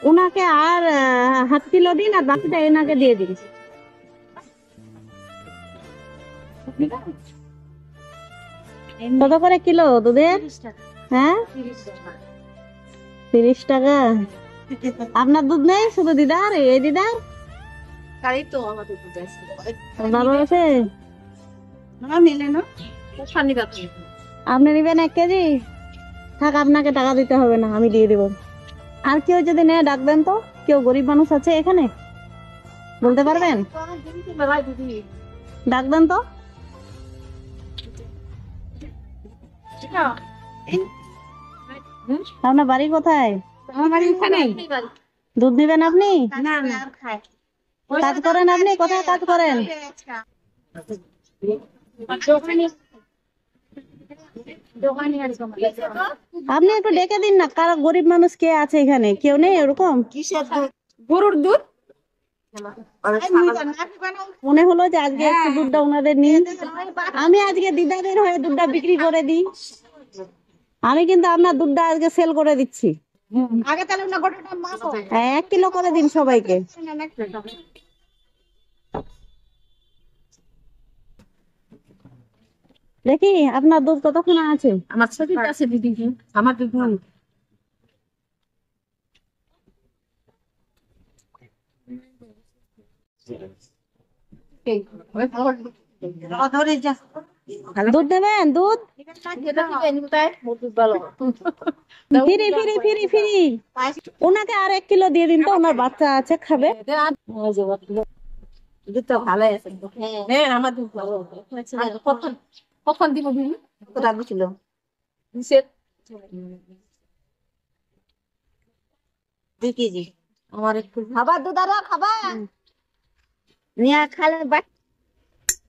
উনাকে আর 1/2 কিলো দিন, আর বাকিটা এনাকে দিয়ে দিন। কত করে কিলো দুধের? হ্যাঁ, 30 টাকা। আপনার দুধ নেই, শুধু দিদার? এই দিদার ভালো আছে। আপনি নিবেন 1 কেজি? থাক, আপনাকে টাকা দিতে হবে না, আমি দিয়ে দিব। আর কেউ যদি নেয় ডাকবেন তো। কেউ গরিব মানুষ আছে এখানে, বলতে পারবেন? ডাকবেন তো। আপনার বাড়ি কোথায়? দুধ নিবেন আপনি? কাজ করেন আপনি? কোথায় কাজ করেন? আপনি একটু ডেকে দিন না, কারা গরিব মানুষ কে আছে এখানে? কেউ নেই এরকম? গরুর দুধ মনে হলো যে আজকে একটু দুধটা ওনাদের নিন। আমি আজকে দিদাদের হয়ে দুধটা বিক্রি করে দিই। আমি কিন্তু আপনার দুধটা আজকে সেল করে দিচ্ছি। 1 কিলো করে দিন সবাইকে। দেখি আপনার দুধ কতক্ষণ আছে। আমার ছবি আছে দিদি, আমার দুধ দুধ দেবেন? দুধ ফিরি ফিরি ফিরি ফিরি। ওনাকে আর 1 কিলো দিয়ে দিন তো, ওনার বাচ্চা আছে, খাবে। দুধটা ভালো আছে। হ্যাঁ, আমার দুধ ভালো। কখন কখন দিব দিদি? কত টাকা ছিল? 2 কেজি। আমার একটু খাবার দুধ আরো খাবা নিয়ে খালে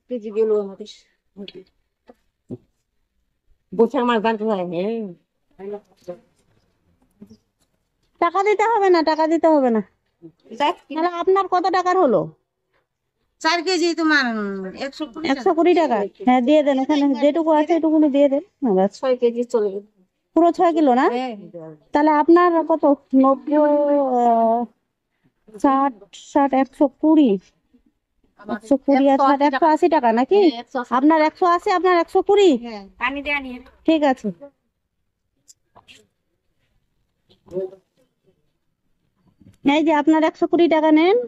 কেজি গেল আমাদের বসে আমার গান হয়। টাকা দিতে হবে না, টাকা দিতে হবে না। তাহলে আপনার কত টাকার হলো? 4 কেজি তোমার 120 টাকা। হ্যাঁ, দিয়ে দেন। ওখানে যেটুকু আছে এটুকুনি দিয়ে দেন। 6 কেজি চলে গেল। পুরো 6 কিলো না? তাহলে আপনার কত? 90, 60, 120, 120 আর 60, 180 টাকা নাকি? আপনার 180, আপনার 120। পানি দেয়া নিয়ে ঠিক আছে। এই যে আপনার 120 টাকা নেন।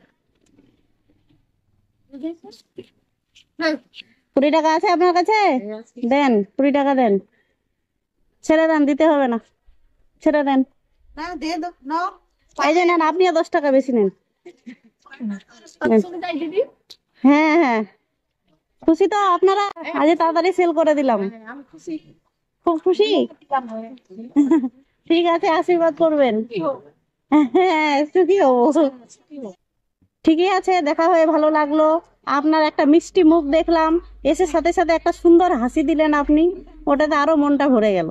20 টাকা আছে আপনার কাছে? দেন, 20 টাকা দেন। ছেড়ে দেন, দিতে হবে না, ছেড়ে দেন। এই যে নেন, আপনিও 10 টাকা বেশি নেন। হ্যাঁ হ্যাঁ, খুশি তো আপনারা? আজ তাড়াতাড়ি সেল করে দিলাম। খুব খুশি? ঠিক আছে, আশীর্বাদ করবেন। হ্যাঁ, সুখী হবো। ঠিকই আছে, দেখা হয়ে ভালো লাগলো। আপনার একটা মিষ্টি মুখ দেখলাম, এসে সাথে সাথে একটা সুন্দর হাসি দিলেন আপনি, ওটাতে আরো মনটা ভরে গেল।